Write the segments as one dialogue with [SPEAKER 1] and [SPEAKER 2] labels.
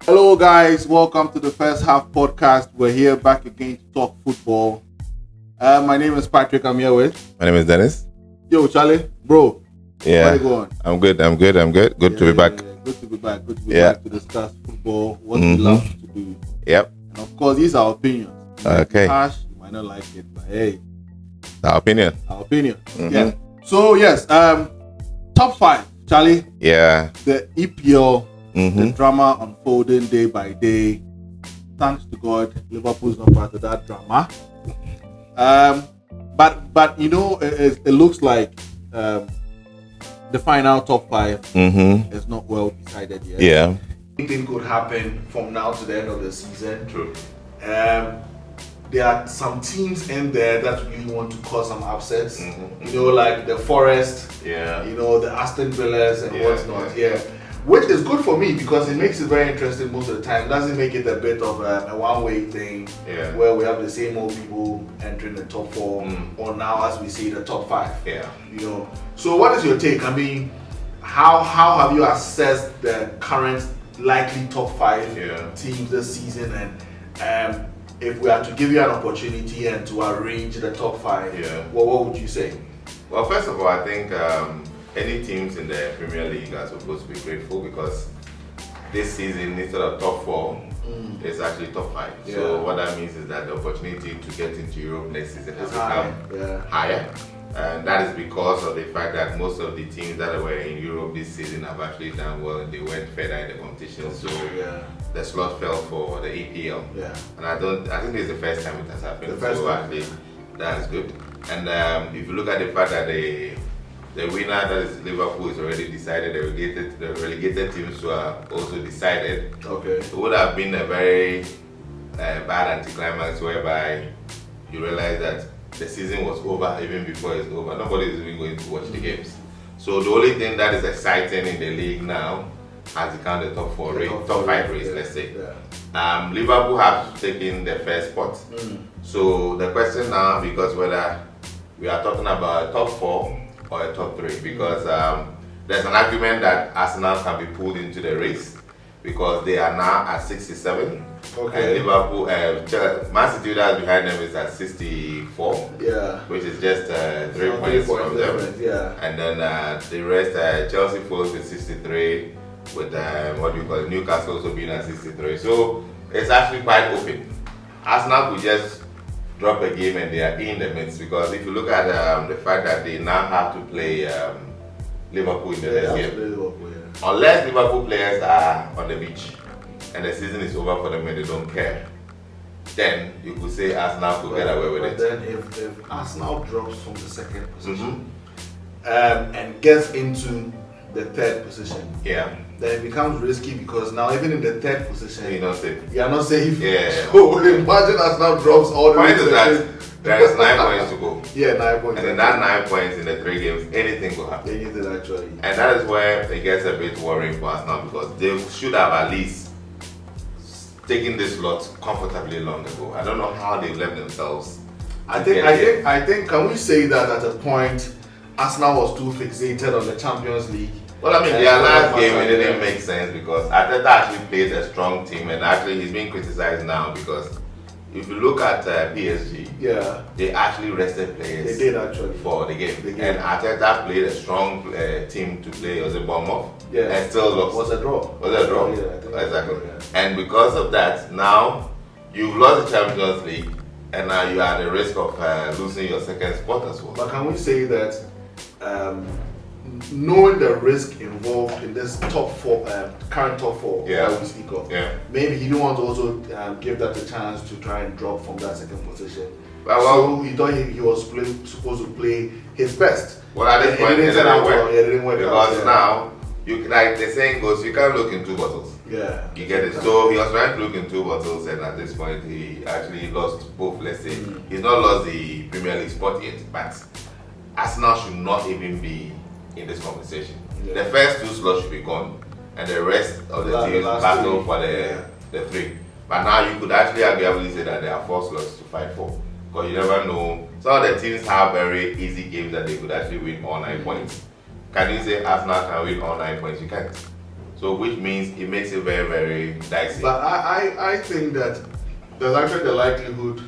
[SPEAKER 1] Hello, guys. Welcome to the first half podcast. We're here back again to talk football. My name is Patrick. I'm here with.
[SPEAKER 2] My name is Dennis.
[SPEAKER 1] Yo, Charlie, bro.
[SPEAKER 2] Yeah.
[SPEAKER 1] How you going?
[SPEAKER 2] I'm good. Good to be back.
[SPEAKER 1] Good to be back. Good to be back to discuss football, what we love to do.
[SPEAKER 2] Yep.
[SPEAKER 1] And of course, these are our opinions.
[SPEAKER 2] Okay.
[SPEAKER 1] Harsh, you might not like it, but hey,
[SPEAKER 2] Our opinion.
[SPEAKER 1] our opinion. Yeah. So yes, top 5, Charlie.
[SPEAKER 2] Yeah.
[SPEAKER 1] The EPL, the
[SPEAKER 2] Mm-hmm.
[SPEAKER 1] drama unfolding day by day. Thanks to God, Liverpool's not part of that drama. But you know, it looks like the final top 5
[SPEAKER 2] Mm-hmm.
[SPEAKER 1] is not well decided yet.
[SPEAKER 2] Yeah.
[SPEAKER 1] Anything could happen from now to the end of the season.
[SPEAKER 2] True.
[SPEAKER 1] There are some teams in there that really want to cause some upsets.
[SPEAKER 2] Mhm.
[SPEAKER 1] You know, like the Forest.
[SPEAKER 2] Yeah.
[SPEAKER 1] You know, the Aston Villas and
[SPEAKER 2] Yeah,
[SPEAKER 1] whatnot.
[SPEAKER 2] yeah.
[SPEAKER 1] Yeah. Which is good for me because it makes it very interesting most of the time. It doesn't make it a bit of a one-way thing
[SPEAKER 2] Yeah.
[SPEAKER 1] where we have the same old people entering the top 4 or now, as we see, the top 5.
[SPEAKER 2] Yeah.
[SPEAKER 1] You know. So what is your take? I mean, how have you assessed the current likely top 5
[SPEAKER 2] Yeah.
[SPEAKER 1] teams this season? And if we are to give you an opportunity and to arrange the top 5,
[SPEAKER 2] Yeah.
[SPEAKER 1] what would you say?
[SPEAKER 2] Well, first of all, I think any teams in the Premier League are supposed to be grateful because this season, instead of top 4, it's actually top 5.
[SPEAKER 1] Yeah.
[SPEAKER 2] So what that means is that the opportunity to get into Europe next season has
[SPEAKER 1] It's high.
[SPEAKER 2] become
[SPEAKER 1] Yeah.
[SPEAKER 2] higher. And that is because of the fact that most of the teams that were in Europe this season have actually done well and they went further in the competition. So
[SPEAKER 1] Yeah.
[SPEAKER 2] the slot fell for the EPL.
[SPEAKER 1] Yeah.
[SPEAKER 2] And I think it's the first time it has happened.
[SPEAKER 1] The first
[SPEAKER 2] so
[SPEAKER 1] time.
[SPEAKER 2] actually that is good. And if you look at the fact that the winner, that is Liverpool, is already decided, the relegated teams are also decided.
[SPEAKER 1] Okay.
[SPEAKER 2] It would have been a very bad anticlimax whereby you realize that the season was over even before it's over. Nobody is even going to watch the games. So the only thing that is exciting in the league now has become the top 4 race, top 5 race, let's say.
[SPEAKER 1] Yeah.
[SPEAKER 2] Liverpool have taken the first spot. So the question now becomes whether we are talking about a top 4 or a top 3 because there's an argument that Arsenal can be pulled into the race because they are now at 67.
[SPEAKER 1] Okay.
[SPEAKER 2] And Liverpool, Man City that's behind them is at 64,
[SPEAKER 1] Yeah.
[SPEAKER 2] which is just 3
[SPEAKER 1] So
[SPEAKER 2] points from them.
[SPEAKER 1] difference, yeah.
[SPEAKER 2] And then the rest, Chelsea follows with 63, with Newcastle also being at 63. So it's actually quite open. Arsenal could just drop a game and they are in the midst because if you look at the fact that they now have to play Liverpool in the next game, unless Liverpool players are on the beach and the season is over for them and they don't care, then you could say Arsenal could get away with
[SPEAKER 1] But
[SPEAKER 2] it.
[SPEAKER 1] then if Arsenal drops from the second position
[SPEAKER 2] Mhm.
[SPEAKER 1] and gets into the third position,
[SPEAKER 2] Yeah,
[SPEAKER 1] then it becomes risky because now even in the third position,
[SPEAKER 2] you know, say.
[SPEAKER 1] you are not safe.
[SPEAKER 2] Yeah.
[SPEAKER 1] So imagine Arsenal drops all the way
[SPEAKER 2] Point
[SPEAKER 1] to
[SPEAKER 2] is
[SPEAKER 1] the
[SPEAKER 2] that
[SPEAKER 1] fifth.
[SPEAKER 2] there is 9 points to go.
[SPEAKER 1] Yeah, 9 points.
[SPEAKER 2] And in that 9 points in the 3 games, anything will happen.
[SPEAKER 1] Anything actually.
[SPEAKER 2] And that is where it gets a bit worrying for us now because they should have at least taken this lot comfortably long ago. I don't know how they left themselves.
[SPEAKER 1] I
[SPEAKER 2] to
[SPEAKER 1] think,
[SPEAKER 2] get
[SPEAKER 1] I
[SPEAKER 2] here.
[SPEAKER 1] think, I think. Can we say that at a point, Arsenal was too fixated on the Champions League?
[SPEAKER 2] Well, I mean,
[SPEAKER 1] And
[SPEAKER 2] their last
[SPEAKER 1] so
[SPEAKER 2] game
[SPEAKER 1] much
[SPEAKER 2] it didn't
[SPEAKER 1] like
[SPEAKER 2] make sense because Arteta actually played a strong team and actually he's being criticized now because if you look at PSG,
[SPEAKER 1] Yeah,
[SPEAKER 2] they actually rested players
[SPEAKER 1] they did actually.
[SPEAKER 2] for the game.
[SPEAKER 1] The game.
[SPEAKER 2] And Arteta played a strong team to play, was it Bournemouth?
[SPEAKER 1] Yeah.
[SPEAKER 2] And still lost.
[SPEAKER 1] Was a draw.
[SPEAKER 2] Was it a draw?
[SPEAKER 1] Yeah, I think it was a
[SPEAKER 2] Exactly.
[SPEAKER 1] draw, yeah.
[SPEAKER 2] And because of that, now you've lost the Champions League and now you are at the risk of losing your second spot as well.
[SPEAKER 1] But can we say that knowing the risk involved in this top 4, current top 4
[SPEAKER 2] Yeah.
[SPEAKER 1] that we speak of,
[SPEAKER 2] Yeah.
[SPEAKER 1] maybe he didn't want to also give that a chance to try and drop from that second position.
[SPEAKER 2] Well,
[SPEAKER 1] So he thought he was supposed to play his best.
[SPEAKER 2] Well, at this
[SPEAKER 1] It
[SPEAKER 2] point, it
[SPEAKER 1] didn't turn
[SPEAKER 2] didn't
[SPEAKER 1] out
[SPEAKER 2] work.
[SPEAKER 1] well. Yeah, it didn't work out,
[SPEAKER 2] Because
[SPEAKER 1] yeah.
[SPEAKER 2] now, like the saying goes, you can't look in 2 bottles.
[SPEAKER 1] Yeah.
[SPEAKER 2] You get it? So he was trying to look in 2 bottles, and at this point, he actually lost both. Let's say he's not lost the Premier League spot yet, but Arsenal should not even be in this conversation.
[SPEAKER 1] Yeah.
[SPEAKER 2] The first 2 slots should be gone, and the rest of the teams
[SPEAKER 1] last
[SPEAKER 2] battle
[SPEAKER 1] 3.
[SPEAKER 2] for the 3. But now you could actually arguably say that there are 4 slots to fight for, because you never know. Some of the teams have very easy games that they could actually win all 9 points. Can you say Arsenal can win all 9 points? You can't. So which means it makes it very, very dicey.
[SPEAKER 3] But I think that there's actually the likelihood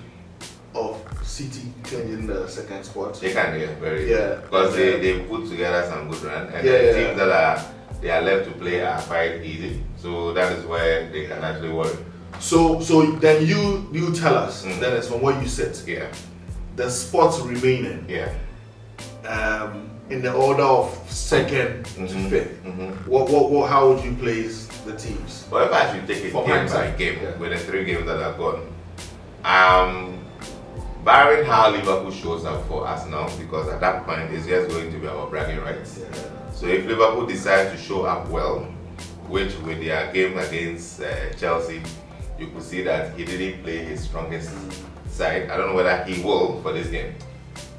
[SPEAKER 3] of City changing the second spot.
[SPEAKER 2] They can, very.
[SPEAKER 3] Yeah.
[SPEAKER 2] Because they put together some good run, and
[SPEAKER 3] Yeah,
[SPEAKER 2] the teams that are left to play are quite easy. So that is where they can actually worry.
[SPEAKER 3] So then you tell us, then it's from where you sit.
[SPEAKER 2] Yeah.
[SPEAKER 3] The spots remaining.
[SPEAKER 2] Yeah.
[SPEAKER 3] In the order of second to fifth. What how would you place the teams?
[SPEAKER 2] Well, if I should take it
[SPEAKER 3] For
[SPEAKER 2] game by
[SPEAKER 3] hindsight,
[SPEAKER 2] game
[SPEAKER 3] yeah.
[SPEAKER 2] with the 3 games that are gone, barring how Liverpool shows up for Arsenal, because at that point it's just going to be our bragging rights.
[SPEAKER 3] Yeah.
[SPEAKER 2] So if Liverpool decides to show up well, which with their game against Chelsea, you could see that he didn't play his strongest side. I don't know whether he will for this game.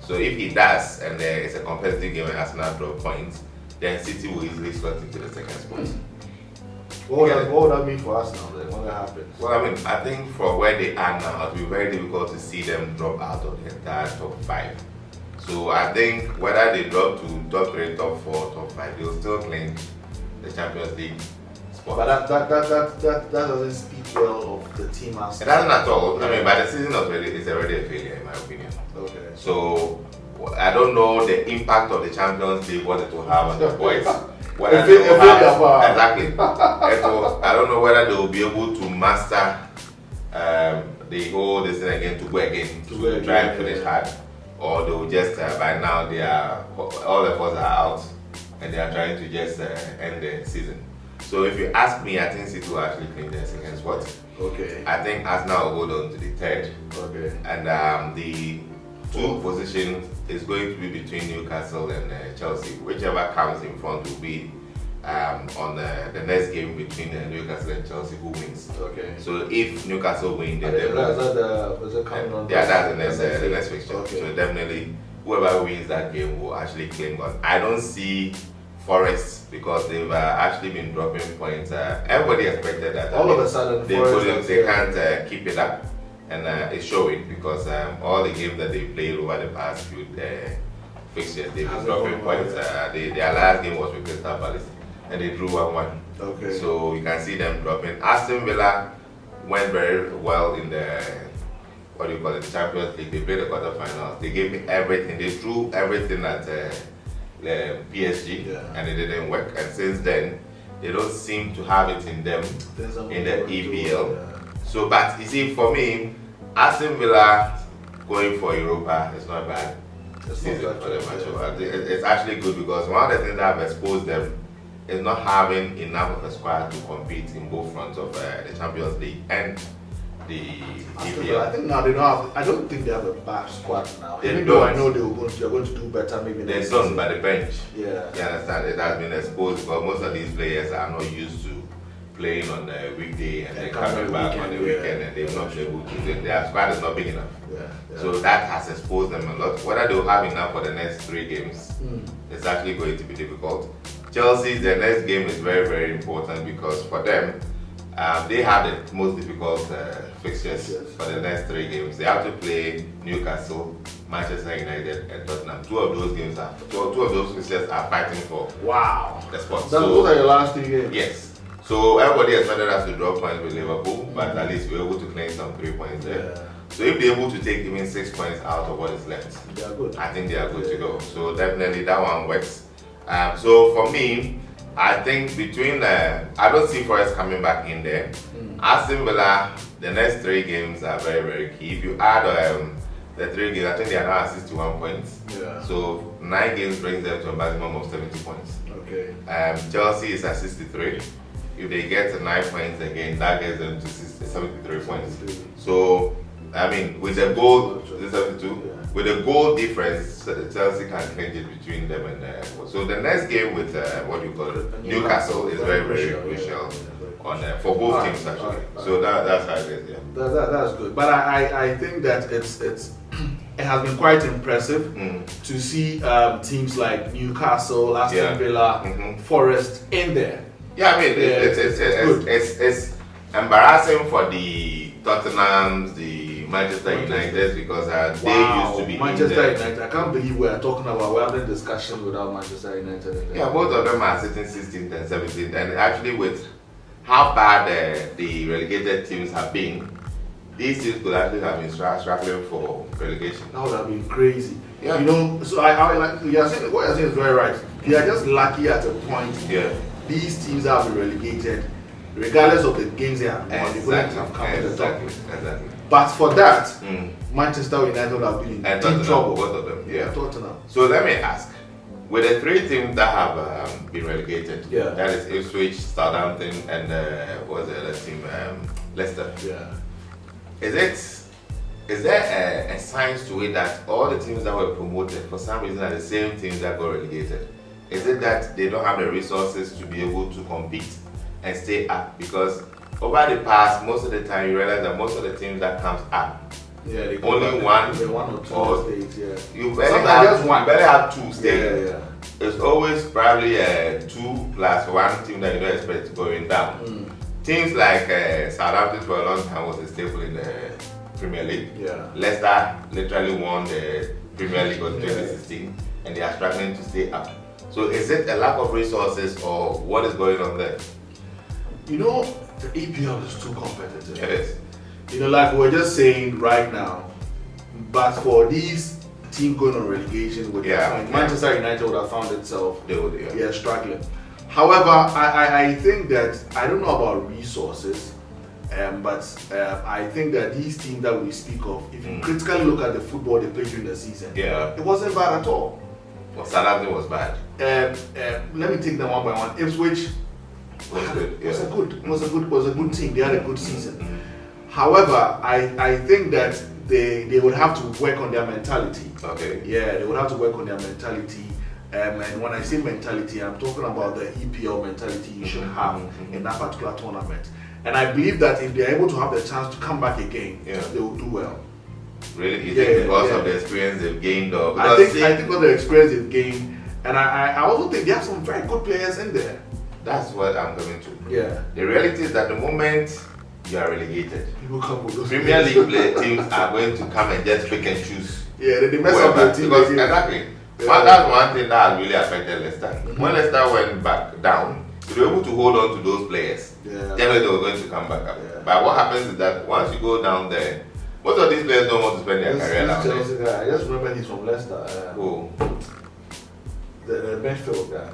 [SPEAKER 2] So if he does, and it's a competitive game and Arsenal draw points, then City will easily slot into the second spot.
[SPEAKER 3] What would that mean for us now then? What will happen?
[SPEAKER 2] Well, I mean, I think for where they are now, it will be very difficult to see them drop out of the entire top 5. So I think whether they drop to top 3, top 4, top 5, they'll still clinch the Champions League spot.
[SPEAKER 3] But that doesn't speak well of the team as
[SPEAKER 2] It doesn't at all. I mean, by the season already, it's already a failure in my opinion.
[SPEAKER 3] Okay.
[SPEAKER 2] So I don't know the impact of the Champions League, what it will have on the boys. Whether
[SPEAKER 3] If
[SPEAKER 2] they
[SPEAKER 3] it-
[SPEAKER 2] will
[SPEAKER 3] if it
[SPEAKER 2] have,
[SPEAKER 3] have,
[SPEAKER 2] exactly. I don't know whether they will be able to master the whole this thing again to go again to try and finish hard, or they will just by now they are all of us are out and they are trying to just end the season. So if you ask me, I think City will actually clean their second spot.
[SPEAKER 3] Okay.
[SPEAKER 2] I think Arsenal will hold on to the 3rd.
[SPEAKER 3] Okay.
[SPEAKER 2] And the 2 positions is going to be between Newcastle and Chelsea. Whichever comes in front will be on the next game between Newcastle and Chelsea, who wins.
[SPEAKER 3] Okay.
[SPEAKER 2] So if Newcastle win, then
[SPEAKER 3] Is it coming on?
[SPEAKER 2] yeah, that's the next fixture.
[SPEAKER 3] Okay.
[SPEAKER 2] So definitely, whoever wins that game will actually claim on. I don't see Forest because they've actually been dropping points. Everybody expected that.
[SPEAKER 3] All of a sudden,
[SPEAKER 2] they
[SPEAKER 3] Forest
[SPEAKER 2] can't keep it up, and it's showing because all the games that they played over the past few fixtures, they've been dropping points. Their last game was with Crystal Palace, and they drew 1-1.
[SPEAKER 3] Okay.
[SPEAKER 2] So you can see them dropping. Aston Villa went very well in the the Champions League. They played the quarterfinals. They gave me everything. They drew everything at PSG, and it didn't work. And since then, they don't seem to have it in them in the EPL. So, but you see, for me, Aston Villa going for Europa is not bad. Season for them actually. It's actually good because one of the things that have exposed them is not having enough of a squad to compete in both fronts of the Champions League and the EPL.
[SPEAKER 3] I think now they don't have. I don't think they have a bad squad now.
[SPEAKER 2] They
[SPEAKER 3] Even though I
[SPEAKER 2] don't.
[SPEAKER 3] know they're going to do better maybe.
[SPEAKER 2] They're
[SPEAKER 3] next
[SPEAKER 2] done
[SPEAKER 3] season.
[SPEAKER 2] by the bench.
[SPEAKER 3] Yeah.
[SPEAKER 2] You understand? It has been exposed because most of these players are not used to playing on the weekday and then coming back on the weekend and they've not been able to. Their squad is not big enough.
[SPEAKER 3] Yeah.
[SPEAKER 2] So that has exposed them a lot. Whether they'll have enough for the next 3 games, it's actually going to be difficult. Chelsea, their next game is very, very important because for them, they have the most difficult fixtures for the next 3 games. They have to play Newcastle, Manchester United, and Tottenham. Two of those fixtures are fighting for the spot.
[SPEAKER 3] Those are your last 3 games.
[SPEAKER 2] Yes. So everybody expected us to draw points with Liverpool, but at least we were able to claim some 3 points there.
[SPEAKER 3] Yeah.
[SPEAKER 2] So if they're able to take even 6 points out of what is left,
[SPEAKER 3] They are good.
[SPEAKER 2] I think they are good to go. So definitely that one works. So for me, I think between I don't see Forest coming back in there. Aston Villa, the next 3 games are very, very key. If you add the 3 games, I think they are now at 61 points.
[SPEAKER 3] Yeah.
[SPEAKER 2] So 9 games brings them to a maximum of 70 points.
[SPEAKER 3] Okay.
[SPEAKER 2] Chelsea is at 63. If they get to 9 points again, that gets them to 73 points. So, I mean, with the goal, 72, with the goal difference, Chelsea can clinch it between them and so the next game with Newcastle is very, very crucial for both teams actually. So that's how it is. Yeah.
[SPEAKER 3] That's good. But I think that it's it has been quite impressive to see teams like Newcastle, Aston Villa, Forest in there.
[SPEAKER 2] Yeah, I mean, it's embarrassing for the Tottenhams, the Manchester United because they used to be
[SPEAKER 3] Manchester United. I can't believe we are talking about, we're having discussions without Manchester United.
[SPEAKER 2] Yeah, both of them are sitting 16th and 17th, and actually with how bad the relegated teams have been, these teams could actually have been struggling for relegation.
[SPEAKER 3] That would have been crazy.
[SPEAKER 2] Yeah.
[SPEAKER 3] You know, so I like what you're saying is very right. You are just lucky at a point.
[SPEAKER 2] Yeah.
[SPEAKER 3] These teams have been relegated, regardless of the games they have won. They wouldn't have come to the top.
[SPEAKER 2] Exactly.
[SPEAKER 3] But for that, Manchester United would have been in deep trouble.
[SPEAKER 2] Both of them. Yeah.
[SPEAKER 3] Tottenham.
[SPEAKER 2] So let me ask. With the three teams that have been relegated, that is Ipswich, Southampton, and what was the other team? Leicester.
[SPEAKER 3] Yeah.
[SPEAKER 2] Is there a science to it that all the teams that were promoted for some reason are the same teams that got relegated? Is it that they don't have the resources to be able to compete and stay up? Because over the past, most of the time you realize that most of the teams that comes up,
[SPEAKER 3] they
[SPEAKER 2] only one
[SPEAKER 3] or two states.
[SPEAKER 2] You better have two states. It's always probably 2 plus 1 team that you don't expect going down. Teams like Southampton for a long time was a staple in the Premier League. Leicester literally won the Premier League in 2016 and they are struggling to stay up. So is it a lack of resources or what is going on there?
[SPEAKER 3] You know, the EPL is too competitive.
[SPEAKER 2] It is.
[SPEAKER 3] You know, like we're just saying right now, but for these teams going on relegation, Manchester United would have found itself struggling. However, I think that, I don't know about resources, but I think that these teams that we speak of, if you critically look at the football they played during the season, it wasn't bad at all.
[SPEAKER 2] Well, Southampton was bad.
[SPEAKER 3] Let me take them one by one. Ipswich was a good team. They had a good season. However, I think that they would have to work on their mentality.
[SPEAKER 2] Okay.
[SPEAKER 3] Yeah, they would have to work on their mentality. And when I say mentality, I'm talking about the EPL mentality you should have in that particular tournament. And I believe that if they're able to have the chance to come back again, they will do well.
[SPEAKER 2] Really? You think because of the experience they've gained? Or
[SPEAKER 3] I think because of the experience they've gained. And I also think they have some very good players in there.
[SPEAKER 2] That's what I'm coming to.
[SPEAKER 3] Yeah.
[SPEAKER 2] The reality is that the moment you are relegated,
[SPEAKER 3] Premier
[SPEAKER 2] League teams are going to come and just pick and choose.
[SPEAKER 3] Yeah, they mess up their team.
[SPEAKER 2] Exactly. That's one thing that has really affected Leicester. When Leicester went back down, they were able to hold on to those players. Generally, they were going to come back up. But what happens is that once you go down there, most of these players don't want to spend their career down there.
[SPEAKER 3] I just remember he's from Leicester.
[SPEAKER 2] Who?
[SPEAKER 3] The Benchfield guy.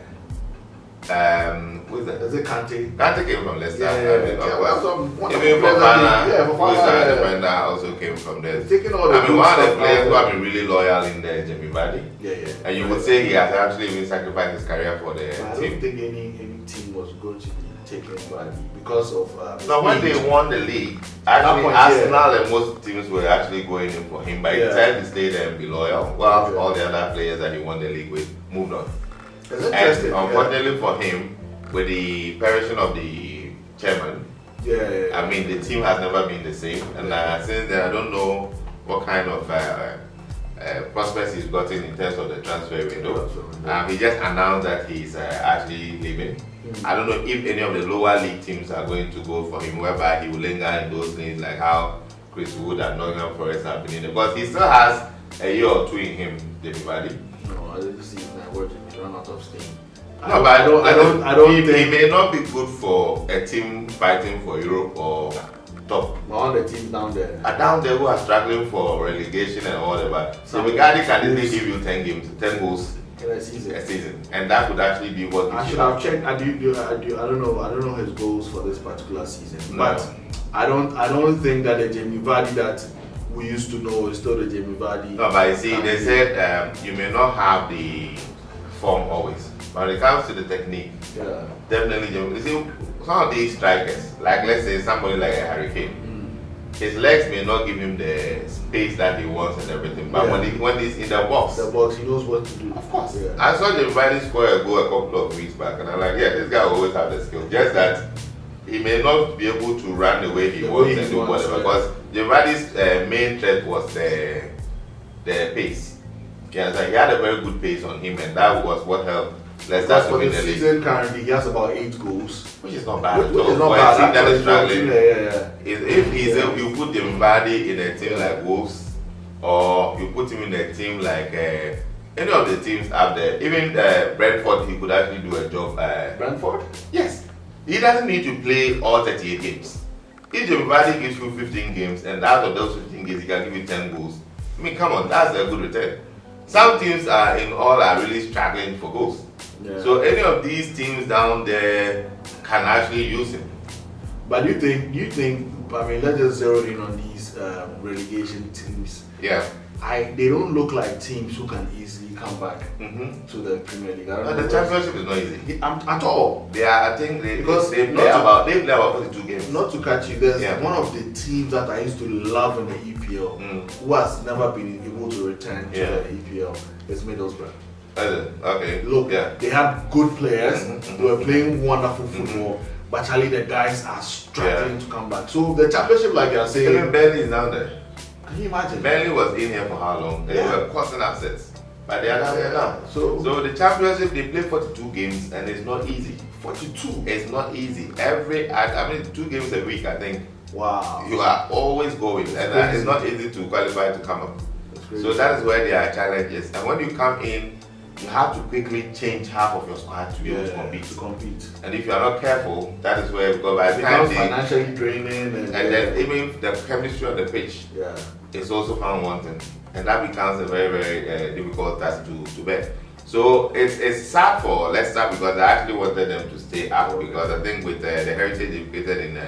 [SPEAKER 2] Who is that?
[SPEAKER 3] Is it Kante?
[SPEAKER 2] Kante came from Leicester.
[SPEAKER 3] Even
[SPEAKER 2] Fofana, defender, also came from there. One of the players who have been really loyal in there, Jamie Vardy. And you would say he has actually even sacrificed his career for the team.
[SPEAKER 3] I don't think any team was going to be taking Vardy because of.
[SPEAKER 2] No, when they won the league, actually Arsenal and most teams were actually going in for him. But he decided to stay there and be loyal, while all the other players that he won the league with moved on. And unfortunately for him, with the perishing of the chairman, I mean the team has never been the same. And since then, I don't know what kind of prospects he's gotten in terms of the transfer window. He just announced that he's actually leaving. I don't know if any of the lower league teams are going to go for him, whereby he will linger in those things like how Chris Wood and Nottingham Forest have been in it. But he still has a year or two in him, David Vardy.
[SPEAKER 3] No, I didn't see that word run out of steam.
[SPEAKER 2] No, but I don't think he may not be good for a team fighting for Europe or top.
[SPEAKER 3] All the teams down there.
[SPEAKER 2] Down there who are struggling for relegation and all that. So Vardy can easily give you 10 goals
[SPEAKER 3] in a season.
[SPEAKER 2] And that could actually be what
[SPEAKER 3] I should have checked. I don't know his goals for this particular season. No. But I don't think that the Jamie Vardy that we used to know is still the Jamie Vardy.
[SPEAKER 2] No, but you see, they said you may not have the form always. But when it comes to the technique, definitely, you see, some of these strikers, like let's say somebody like a Harry Kane, his legs may not give him the space that he wants and everything, but when he's in the box,
[SPEAKER 3] he knows what to do.
[SPEAKER 2] Of course. I saw Jamie Vardy score a goal a couple of weeks back, and I'm like, this guy will always have the skill. Just that he may not be able to run the way he wants and do whatever. Because Jamie Vardy's main threat was the pace. He had a very good pace on him, and that was what helped Leicester to
[SPEAKER 3] for
[SPEAKER 2] win
[SPEAKER 3] the
[SPEAKER 2] the league.
[SPEAKER 3] season currently, he has about 8 goals.
[SPEAKER 2] Which is not bad.
[SPEAKER 3] Which is not
[SPEAKER 2] For a
[SPEAKER 3] bad.
[SPEAKER 2] team that is
[SPEAKER 3] Actually,
[SPEAKER 2] struggling. If he's you put him Vardy in a team like Wolves, or you put him in a team like any of the teams up there, even Brentford, he could actually do a job.
[SPEAKER 3] Brentford?
[SPEAKER 2] Yes. He doesn't need to play all 38 games. If Jim Vardy gives you 15 games, and out of those 15 games, he can give you 10 goals. I mean, come on, that's a good return. Some teams are really struggling for goals.
[SPEAKER 3] Yeah.
[SPEAKER 2] So any of these teams down there can actually use him.
[SPEAKER 3] But do you think, I mean, let's just zero in on these relegation teams.
[SPEAKER 2] Yeah.
[SPEAKER 3] They don't look like teams who can easily come back to the Premier League.
[SPEAKER 2] The championship is not easy.
[SPEAKER 3] At all.
[SPEAKER 2] I think they play about 42 games.
[SPEAKER 3] Not to catch you, there's one of the teams that I used to love in the EPL who has never been able to return to the EPL. It's Middlesbrough.
[SPEAKER 2] Okay.
[SPEAKER 3] Look, they had good players. They were playing wonderful football. But Charlie, the guys are struggling to come back. So the championship, like you're saying,
[SPEAKER 2] even Burnley is down there.
[SPEAKER 3] Can you imagine?
[SPEAKER 2] Burnley was in here for how long? They were causing upsets. But they are down there now.
[SPEAKER 3] So
[SPEAKER 2] the championship, they play 42 games and it's not easy.
[SPEAKER 3] 42?
[SPEAKER 2] It's not easy. 2 games a week, I think.
[SPEAKER 3] Wow.
[SPEAKER 2] You are always going. And it's not easy to qualify to come up. So that is where there are challenges. And when you come in, you have to quickly change half of your squad to be able to compete. And if you are not careful, that is where, because by the time
[SPEAKER 3] financially draining and
[SPEAKER 2] then even the chemistry on the pitch is also found wanting. And that becomes a very, very difficult task to bear. So it's sad for Leicester because I actually wanted them to stay up because I think with the heritage they've created in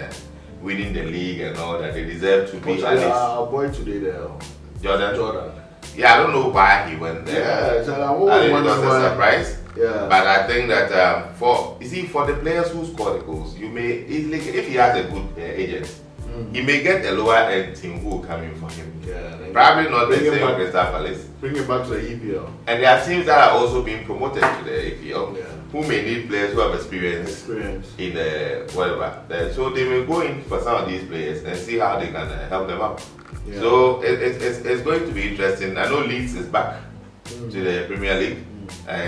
[SPEAKER 2] winning the league and all that, they deserve to be at least.
[SPEAKER 3] Our boy today there, Jordan.
[SPEAKER 2] Yeah, I don't know why he went there.
[SPEAKER 3] Yeah, so
[SPEAKER 2] I think it was a surprise.
[SPEAKER 3] Yeah.
[SPEAKER 2] But I think that for the players who score the goals, you may easily, if he has a good agent, he may get a lower end team who will come in for him.
[SPEAKER 3] Yeah,
[SPEAKER 2] probably not the same Crystal Palace.
[SPEAKER 3] Bring him back to the EPL.
[SPEAKER 2] And there are teams that are also being promoted to the EPL who may need players who have experience in whatever. So they may go in for some of these players and see how they can help them out. Yeah. So it's going to be interesting. I know Leeds is back to the Premier League.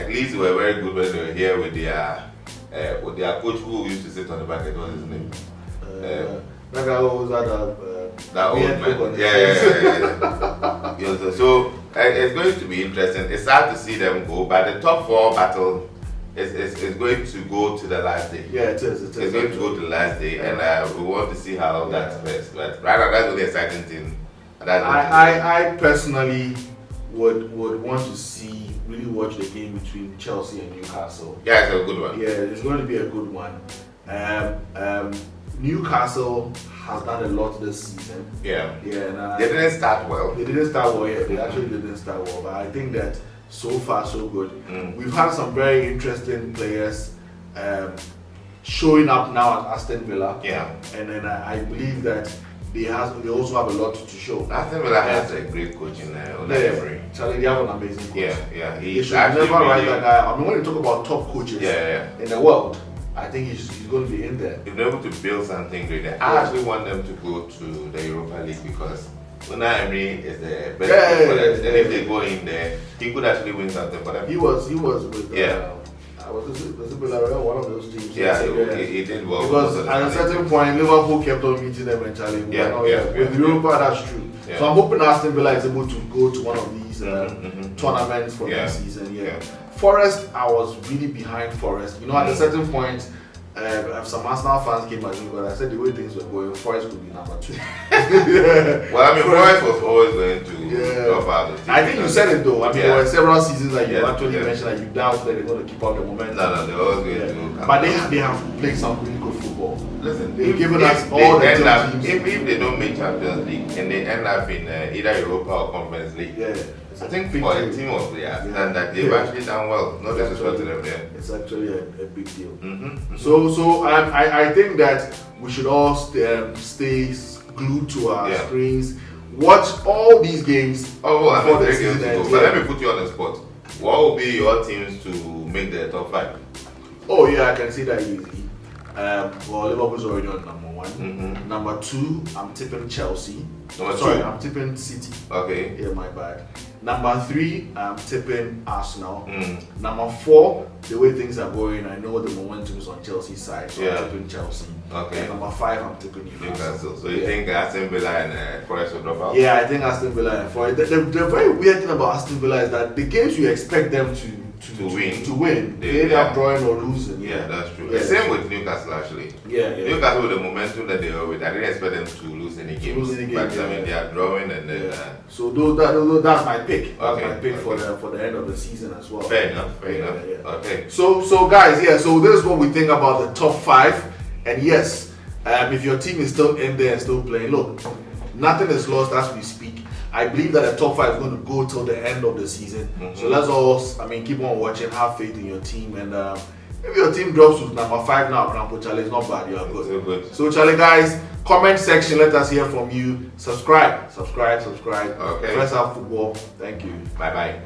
[SPEAKER 2] Leeds were very good when they were here with their coach who used to sit on the back. What was his name?
[SPEAKER 3] That guy was
[SPEAKER 2] that old man. Yeah. So it's going to be interesting. It's sad to see them go, but the top 4 battle is going to go to the last day.
[SPEAKER 3] Yeah, it is.
[SPEAKER 2] It's going to go to the last day, and we want to see how that fares. But right now, that's really exciting thing.
[SPEAKER 3] I personally would want to really watch the game between Chelsea and Newcastle.
[SPEAKER 2] Yeah, it's a good one.
[SPEAKER 3] Yeah, it's going to be a good one. Newcastle has done a lot this season.
[SPEAKER 2] Yeah.
[SPEAKER 3] And
[SPEAKER 2] they didn't start well.
[SPEAKER 3] They actually didn't start well. But I think that so far so good. We've had some very interesting players showing up now at Aston Villa.
[SPEAKER 2] Yeah.
[SPEAKER 3] And then I believe that they also have a lot to show.
[SPEAKER 2] Aston Villa has a great coach in there.
[SPEAKER 3] Charlie, they have an amazing coach.
[SPEAKER 2] Yeah.
[SPEAKER 3] They should never write that guy. I mean, when you talk about top coaches in the world, I think he's going to be in there.
[SPEAKER 2] If they're able to build something great, I actually want them to go to the Europa League because Unai Emery is the best for them. And if they go in there, he could actually win something for them.
[SPEAKER 3] He was with was it Villarreal, one of those teams?
[SPEAKER 2] Yeah, he did well.
[SPEAKER 3] Because at a certain point, Liverpool kept on meeting them and challenging. With Europa, that's true. Yeah. So I'm hoping Aston Villa is able to go to one of these tournaments for next season. Yeah. Forest, I was really behind Forest. You know, at a certain point, some Arsenal fans came at me, but I said the way things were going, Forest could be number 2.
[SPEAKER 2] Well, I mean, Forest was always going to drop out of the team.
[SPEAKER 3] I think you said it though. I mean, there were several seasons that you actually mentioned that you doubt that they're going to keep up the momentum.
[SPEAKER 2] No, they're always going to.
[SPEAKER 3] But they have played some really good football.
[SPEAKER 2] Listen,
[SPEAKER 3] they've given us all the teams.
[SPEAKER 2] If they don't make Champions League and they end up in either Europa or Conference League, I think for a team of players, and that they've actually done well. Not disrespect to them there.
[SPEAKER 3] It's actually a big deal. So I think that we should all stay glued to our screens, watch all these games before the season ends.
[SPEAKER 2] But let me put you on the spot. What will be your teams to make the top 5?
[SPEAKER 3] Oh yeah, I can see that easy. Well, Liverpool's already on number 1. Number 2, I'm tipping Chelsea. I'm tipping City.
[SPEAKER 2] Okay.
[SPEAKER 3] Yeah, my bad. Number 3, I'm tipping Arsenal. Number 4, the way things are going, I know the momentum is on Chelsea's side, so I'm tipping Chelsea.
[SPEAKER 2] Okay.
[SPEAKER 3] And number 5, I'm tipping
[SPEAKER 2] Newcastle. So you think Aston Villa and Forest will drop out?
[SPEAKER 3] Yeah, I think Aston Villa and Forest. The very weird thing about Aston Villa is that the games you expect them to win, they end up drawing or losing.
[SPEAKER 2] Yeah, that's true. The same with Newcastle actually.
[SPEAKER 3] Yeah.
[SPEAKER 2] Newcastle with the momentum that they are with, I didn't expect them to lose any games. But I mean, they are drawing and then.
[SPEAKER 3] So that's my pick. That's my pick for the end of the season as well.
[SPEAKER 2] Fair enough. Okay.
[SPEAKER 3] So guys, so this is what we think about the top 5. And yes, if your team is still in there and still playing, look, nothing is lost as we speak. I believe that the top 5 is going to go till the end of the season. So let's all, keep on watching, have faith in your team, and if your team drops to number 5 now, Grandpa Charlie, it's not bad. You are good. So Charlie, guys, comment section. Let us hear from you. Subscribe.
[SPEAKER 2] Okay.
[SPEAKER 3] First Half Football. Thank you.
[SPEAKER 2] Bye.